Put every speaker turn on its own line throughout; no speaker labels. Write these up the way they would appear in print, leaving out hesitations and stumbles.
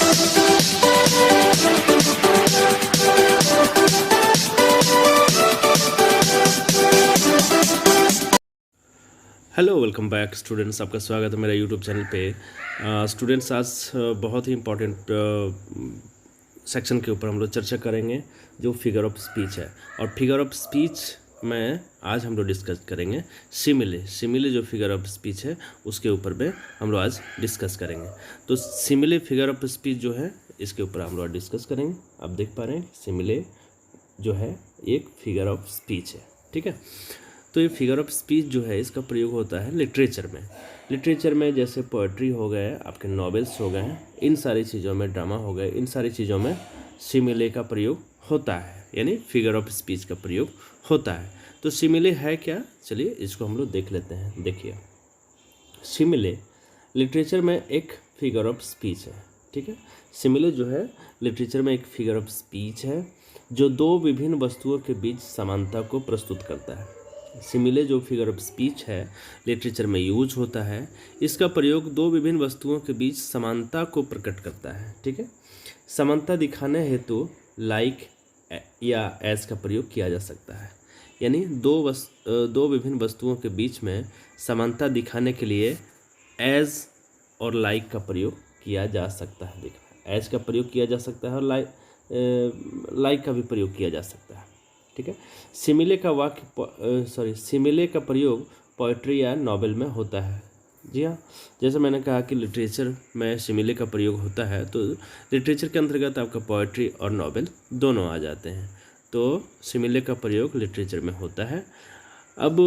Hello welcome back students, आपका स्वागत है मेरा यूट्यूब चैनल पे। स्टूडेंट्स, आज बहुत ही इम्पोर्टेंट सेक्शन के ऊपर हम लोग चर्चा करेंगे जो फिगर ऑफ स्पीच है। और फिगर ऑफ स्पीच में आज हम लोग डिस्कस करेंगे सिमिले जो फिगर ऑफ स्पीच है उसके ऊपर में हम लोग आज डिस्कस करेंगे। तो सिमिले फिगर ऑफ स्पीच जो है इसके ऊपर हम लोग डिस्कस करेंगे। आप देख पा रहे हैं सिमिले जो है एक फिगर ऑफ स्पीच है, ठीक है। तो ये फिगर ऑफ स्पीच जो है इसका प्रयोग होता है लिटरेचर में जैसे पोएट्री हो गए, आपके नॉवेल्स हो गए, इन सारी चीज़ों में, ड्रामा हो गए, इन सारी चीज़ों में सिमिले का प्रयोग होता है, यानी फिगर ऑफ स्पीच का प्रयोग होता है। तो सिमिले है क्या, चलिए इसको हम लोग देख लेते हैं। देखिए, सिमिले लिटरेचर में एक फिगर ऑफ स्पीच है, ठीक है। सिमिले जो है लिटरेचर में एक फिगर ऑफ स्पीच है जो दो विभिन्न वस्तुओं के बीच समानता को प्रस्तुत करता है। सिमिले जो फिगर ऑफ स्पीच है लिटरेचर में यूज होता है, इसका प्रयोग दो विभिन्न वस्तुओं के बीच समानता को प्रकट करता है, ठीक है। समानता दिखाने हेतु लाइक या एज का प्रयोग किया जा सकता है, यानी दो विभिन्न वस्तुओं के बीच में समानता दिखाने के लिए एज और लाइक का प्रयोग किया जा सकता है। देखा, एज का प्रयोग किया जा सकता है और लाइक का भी प्रयोग किया जा सकता है, ठीक है। सिमिले का प्रयोग पोएट्री या नॉवेल में होता है। जी हाँ, जैसे मैंने कहा कि लिटरेचर में सिमिले का प्रयोग होता है, तो लिटरेचर के अंतर्गत आपका पोएट्री और नॉवेल दोनों आ जाते हैं। तो सिमिले का प्रयोग लिटरेचर में होता है। अब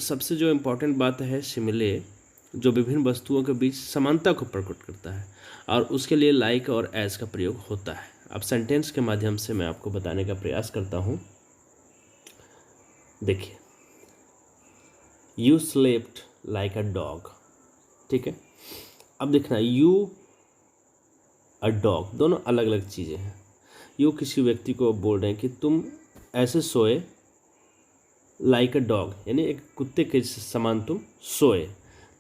सबसे जो इम्पोर्टेंट बात है, सिमिले जो विभिन्न वस्तुओं के बीच समानता को प्रकट करता है और उसके लिए लाइक और एज का प्रयोग होता है। अब सेंटेंस के माध्यम से मैं आपको बताने का प्रयास करता हूँ। देखिए, you slept like a dog, ठीक है। अब देखना, यू अ डॉग, दोनों अलग अलग चीज़ें हैं। यू किसी व्यक्ति को बोल रहे हैं कि तुम ऐसे सोए, लाइक अ डॉग यानी एक कुत्ते के समान तुम सोए।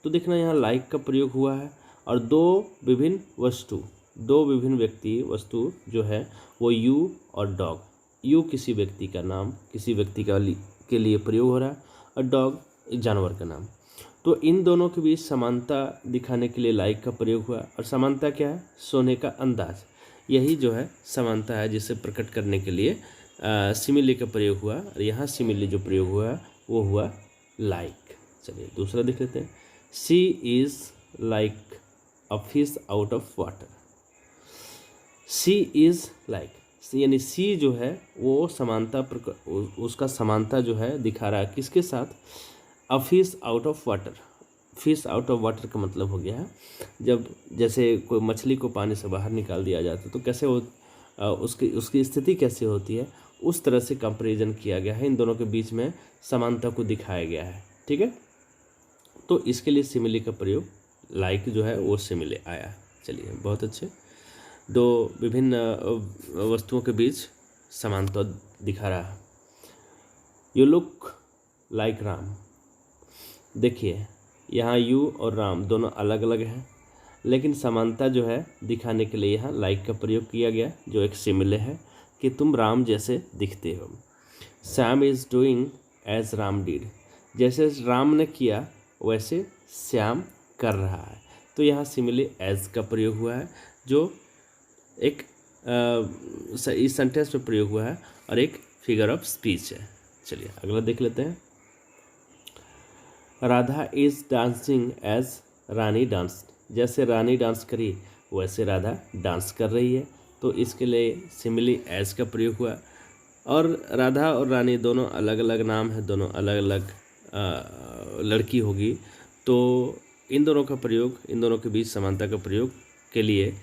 तो देखना, यहाँ लाइक का प्रयोग हुआ है और दो विभिन्न व्यक्ति वस्तु जो है वो यू और डॉग। यू किसी व्यक्ति का नाम, किसी व्यक्ति के लिए प्रयोग हो रहा है, और डॉग एक जानवर का नाम। तो इन दोनों के बीच समानता दिखाने के लिए लाइक का प्रयोग हुआ। और समानता क्या है, सोने का अंदाज, यही जो है समानता है जिसे प्रकट करने के लिए सिमिले का प्रयोग हुआ। और यहाँ सिमिले जो प्रयोग हुआ वो हुआ लाइक। चलिए दूसरा देख लेते हैं। C is like a fish out of water. C is like, यानी सी जो है वो समानता उसका समानता जो है दिखा रहा है किसके साथ, अ fish out of water. Fish out of water का मतलब हो गया है जब जैसे कोई मछली को पानी से बाहर निकाल दिया जाता है तो कैसे उसकी स्थिति कैसे होती है, उस तरह से कंपैरिजन किया गया है। इन दोनों के बीच में समानता को दिखाया गया है, ठीक है। तो इसके लिए सिमिले का प्रयोग लाइक जो है वो सिमिले आया। चलिए, बहुत अच्छे। दो विभिन्न वस्तुओं के बीच समानता दिखा रहा है। You look like Ram. देखिए, यहाँ यू और राम दोनों अलग अलग हैं, लेकिन समानता जो है दिखाने के लिए यहाँ लाइक का प्रयोग किया गया, जो एक सिमिले है कि तुम राम जैसे दिखते हो। Shyam is doing as Ram did. जैसे राम ने किया वैसे श्याम कर रहा है। तो यहाँ सिमिले एज का प्रयोग हुआ है, जो एक इस सेंटेंस में प्रयोग हुआ है और एक फिगर ऑफ स्पीच है। चलिए अगला देख लेते हैं। Radha is dancing as Rani dance. जैसे रानी डांस करी वैसे राधा डांस कर रही है। तो इसके लिए सिमिली एज का प्रयोग हुआ। और राधा और रानी दोनों अलग अलग नाम है, दोनों अलग अलग लड़की होगी। तो इन दोनों का प्रयोग, इन दोनों के बीच समानता का प्रयोग के लिए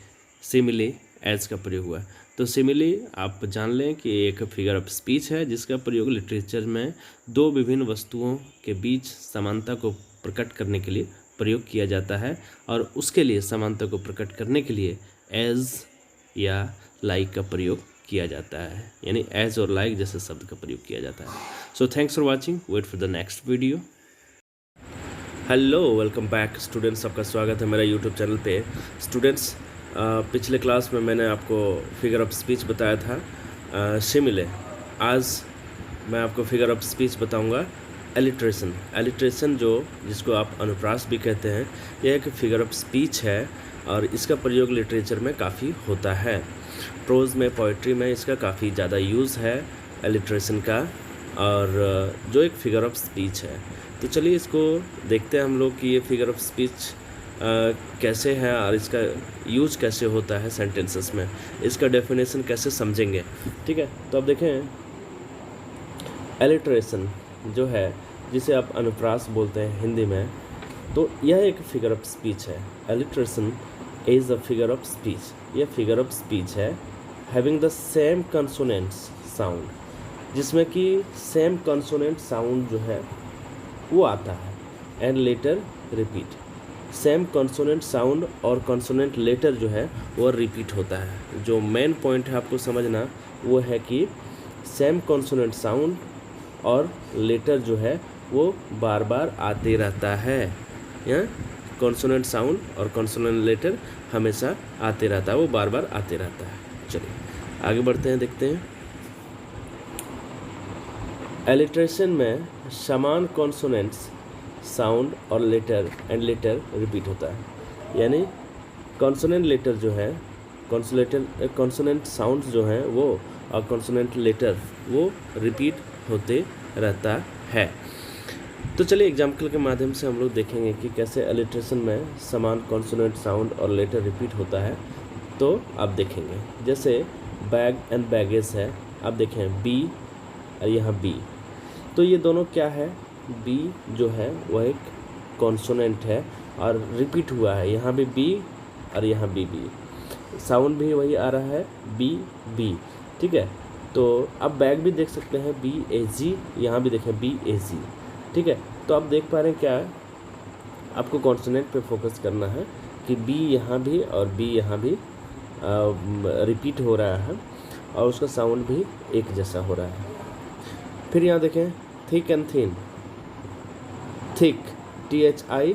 सिमिली एज का प्रयोग हुआ। तो सिमिली आप जान लें कि एक फिगर ऑफ स्पीच है जिसका प्रयोग लिटरेचर में दो विभिन्न वस्तुओं के बीच समानता को प्रकट करने के लिए प्रयोग किया जाता है, और उसके लिए समानता को प्रकट करने के लिए एज या लाइक का प्रयोग किया जाता है, यानी एज और लाइक जैसे शब्द का प्रयोग किया जाता है। So thanks for watching, wait for the next video. Hello welcome back students, आपका स्वागत है मेरा यूट्यूब चैनल पे। स्टूडेंट्स, पिछले क्लास में मैंने आपको फिगर ऑफ स्पीच बताया था सिमिले। आज मैं आपको फिगर ऑफ स्पीच बताऊंगा एलिट्रेशन। एलिट्रेशन जिसको आप अनुप्रास भी कहते हैं, यह एक फिगर ऑफ स्पीच है और इसका प्रयोग लिटरेचर में काफ़ी होता है। प्रोज में, पोइट्री में इसका काफ़ी ज़्यादा यूज़ है एलिट्रेशन का, और जो एक फिगर ऑफ स्पीच है। तो चलिए इसको देखते हैं हम लोग कि ये फिगर ऑफ स्पीच कैसे है और इसका यूज कैसे होता है सेंटेंसेस में, इसका डेफिनेशन कैसे समझेंगे। ठीक है, तो अब देखें एलिट्रेशन जो है, जिसे आप अनुप्रास बोलते हैं हिंदी में, तो यह एक फिगर ऑफ स्पीच है। Alliteration is a figure of speech. यह फिगर ऑफ स्पीच है having the same consonants sound, जिसमें कि सेम कंसोनेंट साउंड जो है वो आता है, and later repeat. Same consonant sound और कंसोनेंट लेटर जो है वो रिपीट होता है। जो मेन पॉइंट है आपको समझना वो है कि सेम कंसोनेंट साउंड और लेटर जो है वो बार बार आते रहता है। या कॉन्सोनेंट साउंड और कॉन्सोनेंट लेटर हमेशा आते रहता है, वो बार बार आते रहता है। चलिए आगे बढ़ते हैं, देखते हैं। एलिट्रेशन में समान कॉन्सोनेंट्स साउंड और लेटर रिपीट होता है। यानी कॉन्सोनेंट लेटर जो है, कॉन्सोनेंट साउंड्स जो हैं वो और कॉन्सोनेंट लेटर वो रिपीट होते रहता है। तो चलिए एग्जाम्पल के माध्यम से हम लोग देखेंगे कि कैसे एलिट्रेशन में समान कॉन्सोनेंट साउंड और लेटर रिपीट होता है। तो आप देखेंगे जैसे बैग एंड बैगेज है, आप देखें बी और यहाँ बी, तो ये दोनों क्या है, बी जो है वह एक कॉन्सोनेंट है और रिपीट हुआ है। यहाँ भी बी और यहाँ बी, साउंड भी वही आ रहा है बी। ठीक है, तो अब बैग भी देख सकते हैं BAG, यहाँ भी देखें BAG। ठीक है, तो आप देख पा रहे हैं क्या है, आपको कॉन्सोनेंट पे फोकस करना है कि बी यहाँ भी और बी यहाँ भी रिपीट हो रहा है और उसका साउंड भी एक जैसा हो रहा है। फिर यहाँ देखें thick and thin, thick THI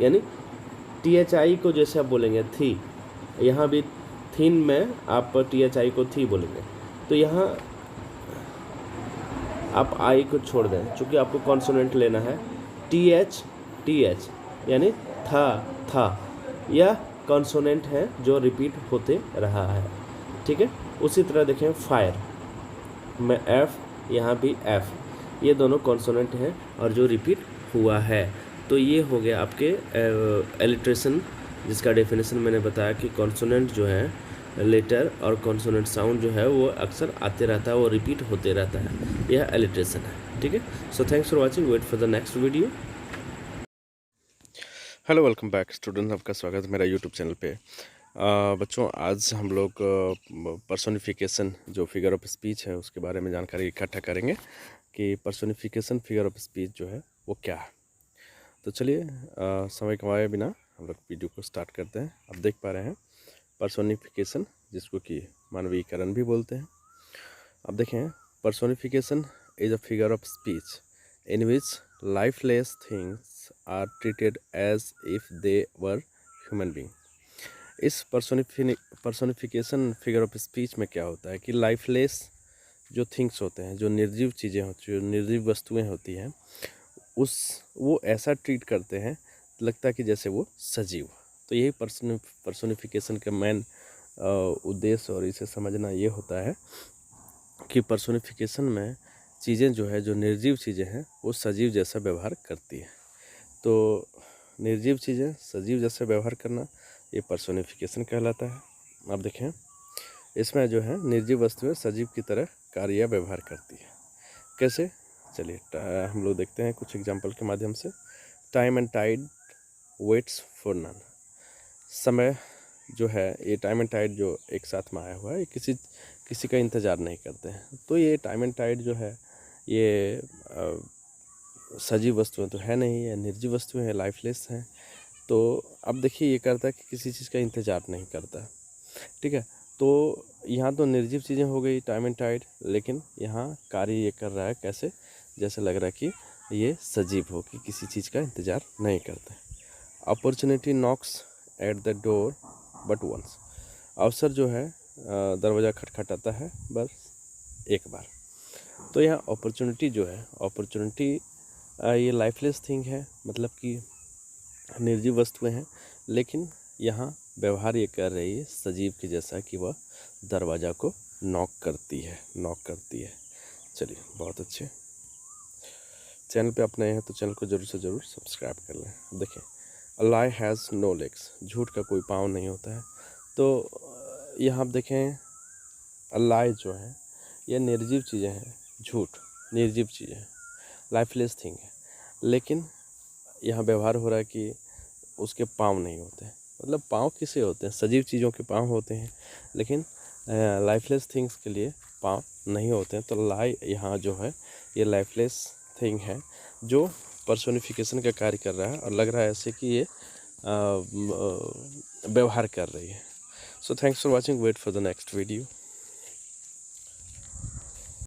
यानी THI को जैसे आप बोलेंगे थी, यहाँ भी थिन में आप THI को थी बोलेंगे। तो यहाँ आप आई को छोड़ दें, चूँकि आपको कॉन्सोनेंट लेना है। TH यानी था, यह कॉन्सोनेंट है जो रिपीट होते रहा है। ठीक है, उसी तरह देखें फायर में F, यहाँ भी F, ये दोनों कॉन्सोनेंट हैं और जो रिपीट हुआ है। तो ये हो गया आपके एलिट्रेशन, जिसका डेफिनेशन मैंने बताया कि कॉन्सोनेंट जो है लेटर और कॉन्सोनेंट साउंड जो है वो अक्सर आते रहता है, वो रिपीट होते रहता है। यह एलिट्रेशन है। ठीक है, so thanks for watching, wait for the next video. Hello, welcome back student, आपका स्वागत है मेरा यूट्यूब चैनल पे। बच्चों, आज हम लोग पर्सोनिफिकेशन जो फिगर ऑफ स्पीच है उसके बारे में जानकारी इकट्ठा करेंगे कि पर्सोनिफिकेशन फिगर ऑफ स्पीच जो है वो क्या है। तो चलिए समय गंवाए बिना हम लोग वीडियो को स्टार्ट करते हैं। आप देख पा रहे हैं पर्सोनिफिकेशन, जिसको कि मानवीकरण भी बोलते हैं। अब देखें, personification is a figure of speech in which lifeless things are treated as if they were human being. इस पर्सोनिफिकेशन फिगर ऑफ स्पीच में क्या होता है कि लाइफलेस जो थिंग्स होते हैं, जो निर्जीव चीज़ें होती हैं, जो निर्जीव वस्तुएं होती हैं, वो ऐसा ट्रीट करते हैं लगता है कि जैसे वो सजीव। तो यही पर्सोनिफिकेशन का मेन उद्देश्य और इसे समझना ये होता है कि पर्सोनिफिकेशन में चीज़ें जो है, जो निर्जीव चीज़ें हैं, वो सजीव जैसा व्यवहार करती है। तो निर्जीव चीज़ें सजीव जैसा व्यवहार करना ये पर्सोनिफिकेशन कहलाता है। आप देखें, इसमें जो है निर्जीव वस्तुएं सजीव की तरह कार्य या व्यवहार करती है। कैसे, चलिए हम लोग देखते हैं कुछ एग्जाम्पल के माध्यम से। Time and tide waits for none. समय जो है, ये टाइम एंड टाइड जो एक साथ में आया हुआ है, ये किसी का इंतज़ार नहीं करते हैं। तो ये टाइम एंड टाइड जो है ये सजीव वस्तुएं तो है नहीं, है निर्जीव वस्तुएं हैं, लाइफलेस हैं। तो अब देखिए ये करता है कि किसी चीज़ का इंतज़ार नहीं करता। ठीक है, तो यहाँ तो निर्जीव चीज़ें हो गई टाइम एंड टाइड, लेकिन यहाँ कार्य ये कर रहा है कैसे, जैसे लग रहा है कि ये सजीव हो, कि किसी चीज़ का इंतज़ार नहीं करता। Opportunity knocks at the door but once. अवसर जो है दरवाज़ा खटखटाता है बस एक बार। तो यहाँ अपॉर्चुनिटी जो है, अपॉर्चुनिटी ये लाइफलेस थिंग है, मतलब कि निर्जीव वस्तुएं हैं, लेकिन यहाँ व्यवहार ये कर रही है सजीव के जैसा कि वह दरवाज़ा को नॉक करती है। चलिए, बहुत अच्छे। चैनल पे आप नए हैं तो चैनल को ज़रूर से ज़रूर सब्सक्राइब कर लें। देखें, अ लाई हैज़ नो लेग्स, झूठ का कोई पाँव नहीं होता है। तो यहाँ आप देखें, अ लाई जो है ये निर्जीव चीज़ें हैं, झूठ निर्जीव चीज़ें हैं, लाइफलेस थिंग है, लेकिन यहाँ व्यवहार हो रहा है कि उसके पाँव नहीं होते हैं। मतलब पाँव किसे होते हैं? सजीव चीज़ों के पाँव होते हैं, लेकिन लाइफलेस थिंग्स के लिए पाँव नहीं होते हैं। तो लाई यहाँ जो है ये लाइफलेस थिंग है जो पर्सोनिफिकेशन का कार्य कर रहा है, और लग रहा है ऐसे कि ये व्यवहार कर रही है। So thanks for watching, wait for the next video.